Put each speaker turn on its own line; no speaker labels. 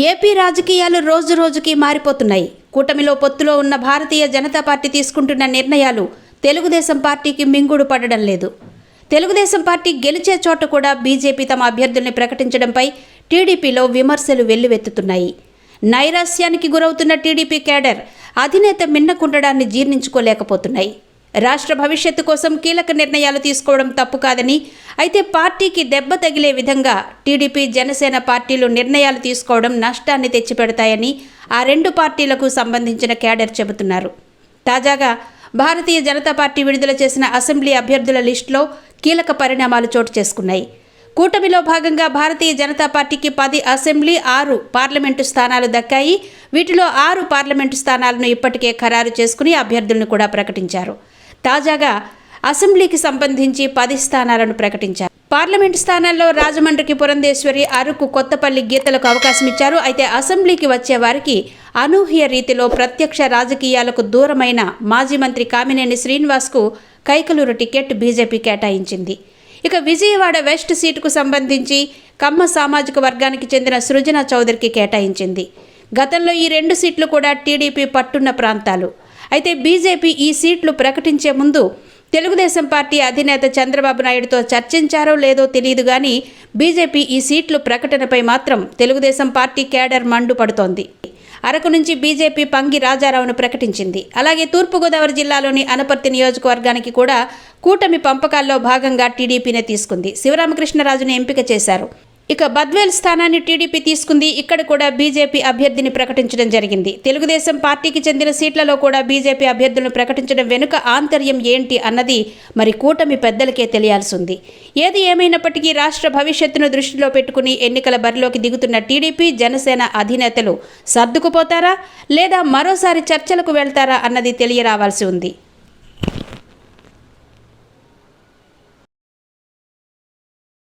AP రాజకీయాలు రోజు రోజుకి మారిపోతున్నాయి. కూటమిలో పొత్తులో ఉన్న భారతీయ జనతా పార్టీ తీసుకుంటున్న నిర్ణయాలు తెలుగుదేశం పార్టీకి మింగుడు పడడం లేదు. తెలుగుదేశం పార్టీ గెలిచే చోట కూడా బీజేపీ తమ అభ్యర్థుల్ని ప్రకటించడంపై టీడీపీలో విమర్శలు వెల్లువెత్తుతున్నాయి. నైరాస్యానికి గురవుతున్న టీడీపీ కేడర్ అధినేత మిన్నకుండడాన్ని జీర్ణించుకోలేకపోతున్నాయి. రాష్ట్ర భవిష్యత్తు కోసం కీలక నిర్ణయాలు తీసుకోవడం తప్పు కాదని, అయితే పార్టీకి దెబ్బ తగిలే విధంగా టీడీపీ జనసేన పార్టీలు నిర్ణయాలు తీసుకోవడం నష్టాన్ని తెచ్చిపెడతాయని ఆ రెండు పార్టీలకు సంబంధించిన కేడర్ చెబుతున్నారు. తాజాగా భారతీయ జనతా పార్టీ విడుదల చేసిన అసెంబ్లీ అభ్యర్థుల లిస్టులో కీలక పరిణామాలు చోటు చేసుకున్నాయి. కూటమిలో భాగంగా భారతీయ జనతా పార్టీకి 10 అసెంబ్లీ, 6 పార్లమెంటు స్థానాలు దక్కాయి. వీటిలో 6 పార్లమెంటు స్థానాలను ఇప్పటికే ఖరారు చేసుకుని అభ్యర్థులను కూడా ప్రకటించారు. తాజాగా అసెంబ్లీకి సంబంధించి 10 స్థానాలను ప్రకటించారు. పార్లమెంటు స్థానాల్లో రాజమండ్రికి పురంధేశ్వరి, అరకు, కొత్తపల్లి, గీతలకు అవకాశం ఇచ్చారు. అయితే అసెంబ్లీకి వచ్చే వారికి అనూహ్య రీతిలో ప్రత్యక్ష రాజకీయాలకు దూరమైన మాజీ మంత్రి కామినేని శ్రీనివాస్కు కైకలూరు టికెట్ బీజేపీ కేటాయించింది. ఇక విజయవాడ వెస్ట్ సీటుకు సంబంధించి కమ్మ సామాజిక వర్గానికి చెందిన సృజన చౌదరికి కేటాయించింది. గతంలో ఈ 2 సీట్లు కూడా టీడీపీ పట్టున్న ప్రాంతాలు. అయితే బీజేపీ ఈ సీట్లు ప్రకటించే ముందు తెలుగుదేశం పార్టీ అధినేత చంద్రబాబు నాయుడుతో చర్చించారో లేదో తెలియదు కానీ బీజేపీ ఈ సీట్లు ప్రకటనపై మాత్రం తెలుగుదేశం పార్టీ కేడర్ మండుపడుతోంది. అరకు నుంచి బీజేపీ పంగి రాజారావును ప్రకటించింది. అలాగే తూర్పుగోదావరి జిల్లాలోని అనపర్తి నియోజకవర్గానికి కూడా కూటమి పంపకాల్లో భాగంగా టీడీపీనే తీసుకుంది. శివరామకృష్ణరాజును ఎంపిక చేశారు. ఇక బద్వేల్ స్థానాన్ని టీడీపీ తీసుకుంది. ఇక్కడ కూడా బీజేపీ అభ్యర్థిని ప్రకటించడం జరిగింది. తెలుగుదేశం పార్టీకి చెందిన సీట్లలో కూడా బీజేపీ అభ్యర్థులను ప్రకటించడం వెనుక ఆంతర్యం ఏంటి అన్నది మరి కూటమి పెద్దలకే తెలియాల్సి ఉంది. ఏది ఏమైనప్పటికీ రాష్ట్ర భవిష్యత్తును దృష్టిలో పెట్టుకుని ఎన్నికల బరిలోకి దిగుతున్న టీడీపీ, జనసేన అధినేతలు సర్దుకుపోతారా లేదా మరోసారి చర్చలకు వెళ్తారా అన్నది తెలియరావాల్సి ఉంది.